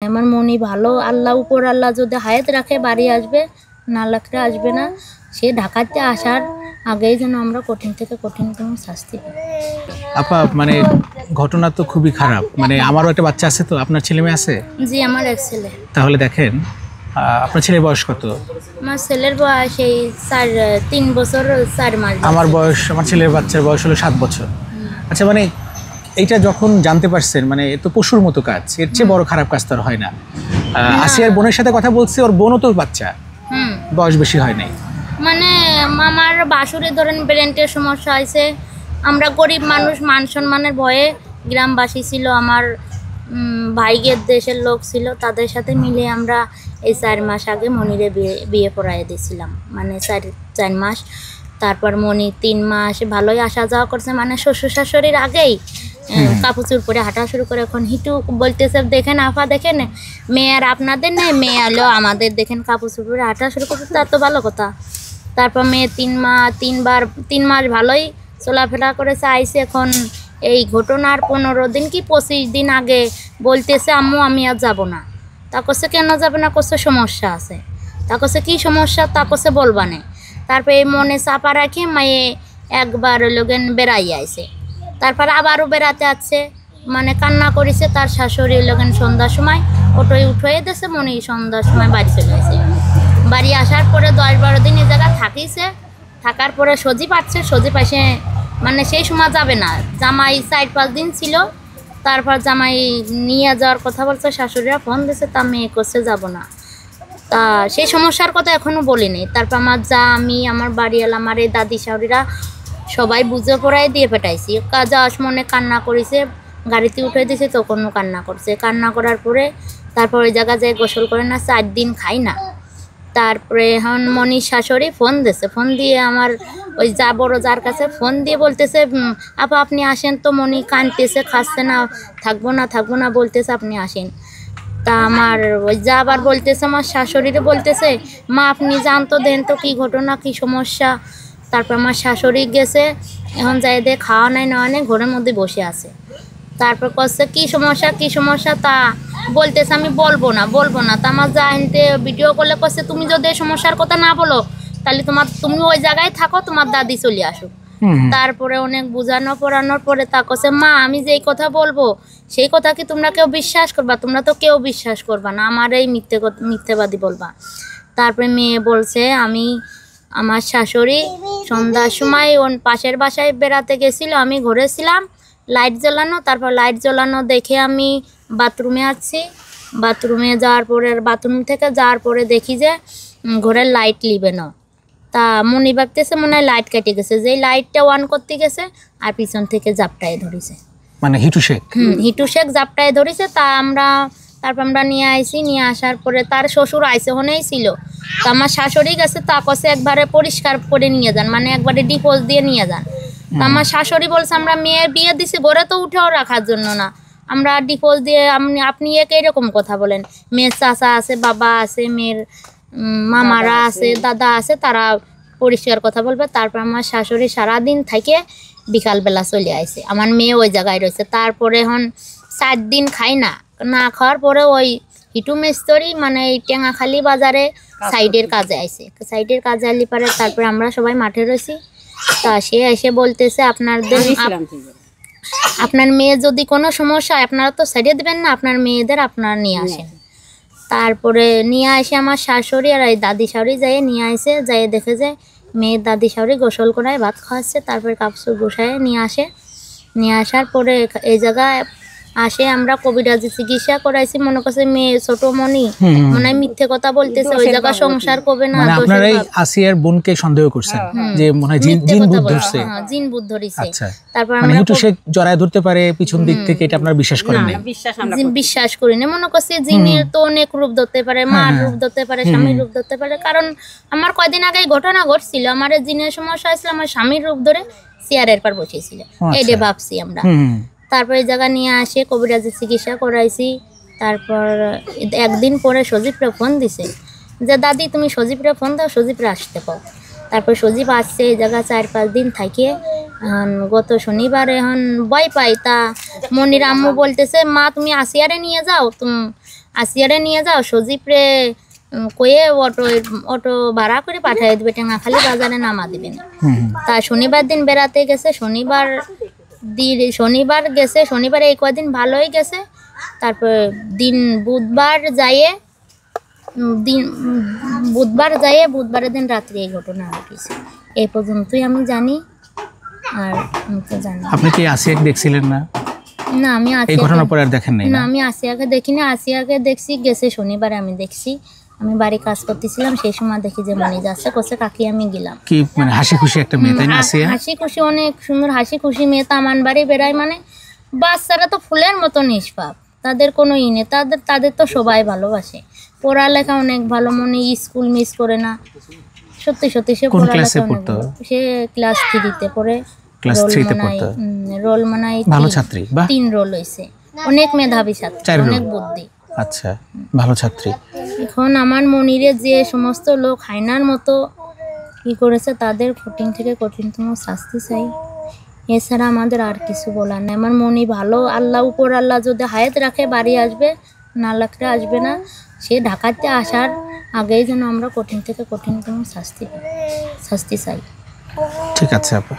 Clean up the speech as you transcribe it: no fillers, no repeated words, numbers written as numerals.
আমার মনি ভালো, আল্লাহ উপর আল্লাহ যদি হায়াত রাখে বাড়ি আসবে, না রাখলে আসবে না। সে ঢাকাতে আসার আগেই যেন আমরা কঠিন থেকে কঠিনতম শাস্তি পাই। আপা মানে ঘটনা তো খুবই খারাপ, মানে আমারও একটা বাচ্চা আছে। তো আপনার ছেলে মেয়ে আছে? জি, আমার এক ছেলে। তাহলে দেখেন, আপনার ছেলের বয়স কত? আমার ছেলের বয়স এই 3 বছর 4 মাস। আমার ছেলের বাচ্চার বয়স হলো 7 বছর। আচ্ছা, মানে এইটা যখন জানতে পারছেন, মানে এ তো পশুর মতো কাজ, এর চেয়ে বড় খারাপ কাজ তো আর হয় না। আসিয়ার বোনের সাথে কথা বলছি, ওর বোনও তো বাচ্চা, বয়স বেশি হয় নাই। মানে মামার বাসুরে ধরেন ব্রেনের সমস্যা হয়েছে। আমরা গরিব মানুষ, মান সম্মানের ভয়ে গ্রামবাসী ছিল, আমার ভাইগের দেশের লোক ছিল, তাদের সাথে মিলে আমরা এই 4 মাস আগে মনিরে বিয়ে পড়াইয়ে দিয়েছিলাম, মানে 4 মাস। তারপর মনি 3 মাস ভালোই আসা যাওয়া করছে, মানে শ্বশুর শাশুড়ির আগেই কাপড় পরে হাঁটা শুরু করে। এখন হিটু বলতেছে, দেখেন আফা দেখেন, মেয়ে আর আপনাদের নেই, মেয়ে আলো আমাদের, দেখেন কাপড় পরে হাঁটা শুরু করছে, তার তো ভালো কথা। তারপর মেয়ে 3 মাস ভালোই চলাফেরা করেছে, আইসে। এখন এই ঘটনার 15 দিন কি 25 দিন আগে বলতেছে, আম্মু আমি আর যাবো না। তা করছে কেন যাবে না? করছে সমস্যা আছে। তা করছে কি সমস্যা? তা করছে বলবা না। তারপরে এই মনে চাপা রাখে মায়ে একবার লোকেন বেড়াই আইছে, তারপর আবারও বেড়াতে আসছে, মানে কান্না করেছে। তার শাশুড়ি লোকেন সন্ধ্যার সময় অটোয় উঠে দিয়েছে, মনে সন্ধ্যার সময় বাড়ি চলে আসে। বাড়ি আসার পরে 10-12 দিন এই জায়গা থাকিছে। থাকার পরে সজীব আসছে, সজীব আসে, মানে সেই সময় যাবে না, জামাই 4-5 দিন ছিল। তারপর জামাই নিয়ে যাওয়ার কথা বলছে, শাশুড়িরা ফোন দিয়েছে, তা মেয়ে করছে যাব না। তা সেই সমস্যার কথা এখনও বলিনি। তারপর আমার আমি আমার বাড়িওয়ালা, আমার এই দাদি শাশুড়িরা সবাই বুঝে পড়াই দিয়ে পেটাইছি। যাওয়ার মনে কান্না করেছে, গাড়িতে উঠে দিয়েছে, তখনও কান্না করছে। কান্না করার পরে তারপর ওই জায়গা যায় গোসল করে না, 4 দিন খাই না। তারপরে এখন মনির শাশুড়ি ফোন দিয়েছে, ফোন দিয়ে আমার ওই বড় যার কাছে ফোন দিয়ে বলতেছে, আপা আপনি আসেন তো, মনি কাঁদতেছে, খাচ্ছে না, থাকবো না বলতেছে, আপনি আসেন। তা আমার ওই আবার বলতেছে, আমার শাশুড়িরে বলতেছে, মা আপনি যান তো, দেন তো কী ঘটনা, কী সমস্যা। তারপর আমার শাশুড়ি গেছে, এখন যাই দিয়ে খাওয়া নাই নেওয়া নেই, ঘরের মধ্যে বসে আছে। তারপর করছে কী সমস্যা, তা বলতেছে আমি বলবো না। তা আমার যা এনতে ভিডিও করলে করছে, তুমি যদি এই সমস্যার কথা না বলো, তাহলে তুমি ওই জায়গায় থাকো, তোমার দাদি চলে আসুক। তারপরে অনেক বোঝানো পড়ানোর পরে তা করছে, মা আমি যেই কথা বলবো সেই কথা কি তোমরা কেউ বিশ্বাস করবা? তোমরা তো কেউ বিশ্বাস করবা না, আমার এই মিথ্যেবাদী বলবা। তারপরে মেয়ে বলছে, আমার শাশুড়ি সন্ধ্যার সময় পাশের বাসায় বেড়াতে গেছিলো, আমি ঘরে ছিলাম, লাইট জ্বালানো। তারপর লাইট জ্বালানো দেখে আমি বাথরুমে আসছি, বাথরুমে যাওয়ার পরে, বাথরুম থেকে যাওয়ার পরে দেখি যে ঘরের লাইট লিবে না। তা মনি ভাবতেছে মনে হয় লাইট কেটে গেছে, যেই লাইটটা অন করতে গেছে আর পিছন থেকে জাপটায় ধরেছে, মানে হিটু শেখ জাপটায় ধরেছে। তারপর আমরা নিয়ে আসার পরে তার শ্বশুর আইসে হনেই ছিল। তা আমার শাশুড়ি গেছে, তা কছে একবারে পরিষ্কার করে নিয়ে যান, মানে একবারে ডিপোজ দিয়ে নিয়ে যান। তা আমার শাশুড়ি বলছে, আমরা মেয়ের বিয়ে দিছি, ঘরে তো উঠেও রাখার জন্য না, আমরা ডিপোজ দিয়ে, আপনি একে এরকম কথা বলেন? মেয়ের চাচা আছে, বাবা আছে, মেয়ের মামারা আছে, দাদা আছে, তারা পরিষ্কার কথা বলবে। তারপর আমার শাশুড়ি সারাদিন থেকে বিকালবেলা চলে আসে, আমার মেয়ে ওই জায়গায় রয়েছে। তারপরে এখন 4 দিন খাই না খাওয়ার পরে ওই হিটু মিস্ত্রি, মানে এই টেঙাখালি বাজারে সাইডের কাজে আলি পারে। তারপরে আমরা সবাই মাঠে রয়েছি। তা সে এসে বলতেছে, আপনার মেয়ে যদি কোনো সমস্যা হয় আপনারা তো সাইডে দেবেন না, আপনার মেয়েদের আপনারা নিয়ে আসেন। তারপরে নিয়ে আসে আমার শাশুড়ি আর এই দাদি শাশুড়ি নিয়ে আসে, দেখে যে মেয়ের দাদি শাশুড়ি গোসল করায় ভাত খাওয়াচ্ছে। তারপরে কাপড় গোসায় নিয়ে আসার পরে এই জায়গায় আসে, আমরা কবিরাজি চিকিৎসা করাইছি। মনে করছে মেয়ে ছোট মনি মনে হয় মিথ্যে কথা বলতেছে, ওই জায়গা সংসার করবে না। আপনারা আসিয়ার বোনকে সন্দেহ করছেন যে মনে হয় জিন ভূত ধরছে? জিন ভূত ধরেছে। আচ্ছা, তারপর আমরা হিটু শেখ জড়ায় ধরতে পারে পিছন দিক থেকে, এটা আপনারা বিশ্বাস করেন না? বিশ্বাস করি না। মনে করছে জিনের তো অনেক রূপ ধরতে পারে, মার রূপ ধরতে পারে, স্বামীর রূপ ধরতে পারে। কারণ আমার কয়দিন আগে ঘটনা ঘটছিল, আমার জিনের সমস্যা হয়েছিল, আমার স্বামীর রূপ ধরে চেয়ারের পর বসেছিল, এইটা ভাবছি আমরা। তারপর এই জায়গা নিয়ে আসে কবিরাজি চিকিৎসা করাইছি। তারপর একদিন পরে সজীবরা ফোন দিছে যে, দাদি তুমি সজীবরা ফোন দাও, সজীবরা আসতে পাও। তারপর সজীব আসছে, এই জায়গা 4-5 দিন থাকিয়ে গত শনিবারে এখন ভয় পাই। তা মনির আম্মু বলতেছে, মা তুমি আসিয়ারে নিয়ে যাও, আসিয়ারে নিয়ে যাও, সজীবরে কয়ে অটো ভাড়া করে পাঠিয়ে দেবে, টেঙ্গাখালি বাজারে নামা দিবে না। তা শনিবার দিন বেড়াতে গেছে, শনিবার গেছে, শনিবার এই কদিন ভালোই গেছে। তারপর বুধবার বুধবারের দিন রাত্রে এই ঘটনা ঘটেছে। এই পর্যন্তই আমি জানি, আর আমি তো জানি। আপনি কি আসিয়াকে দেখছিলেন না? না, আমি এই ঘটনার পরে আর দেখেন নাই? না, আমি আসিয়াকে দেখিনি। আসিয়াকে দেখছি গেছে শনিবারে, আমি দেখছি। আমি বাড়ি কাজ করতেছিলাম, সেই সময় দেখি যে মনে যাচ্ছে, কোসে কাকি আমি গেলাম। কি মানে হাসি খুশি একটা মেয়ে, তাই না আসিয়া? হাসি খুশি, অনেক সুন্দর হাসি খুশি মেয়ে। তামান বাড়ি বেড়ায়, মানে বাচ্চারা তো ফুলের মতো নিষ্পাপ, তাদের কোনো ই নেই। তাদের তো সবাই ভালোবাসে, পড়ালেখা অনেক ভালো, মনে স্কুল মিস করে না। সত্যি সত্যি সে কোন পড়ালেখা ক্লাসে অনেক পড়তো? ভালো। সে ক্লাস 3-তে পড়ে। ক্লাস 3-তে পড়তো। রোল মানাই ভালো ছাত্রী, বাহ। 3 রোল হয়েছে, অনেক মেধাবী ছাত্রী, 4 রোল। অনেক বুদ্ধি। আচ্ছা, ভালো ছাত্রী। এখন আমার মনিরে যে সমস্ত লোক হায়নার মতো কি করেছে, তাদের কঠিন থেকে কঠিনতম শাস্তি চাই। এছাড়া আমাদের আর কিছু বলার নেই। আমার মনি ভালো, উপর আল্লাহ যদি হায়াত রাখে বাড়ি আসবে, না রাখলে আসবে না। সে ঢাকাতে আসার আগেই যেন আমরা কঠিন থেকে কঠিনতম শাস্তি চাই। ঠিক আছে আপা।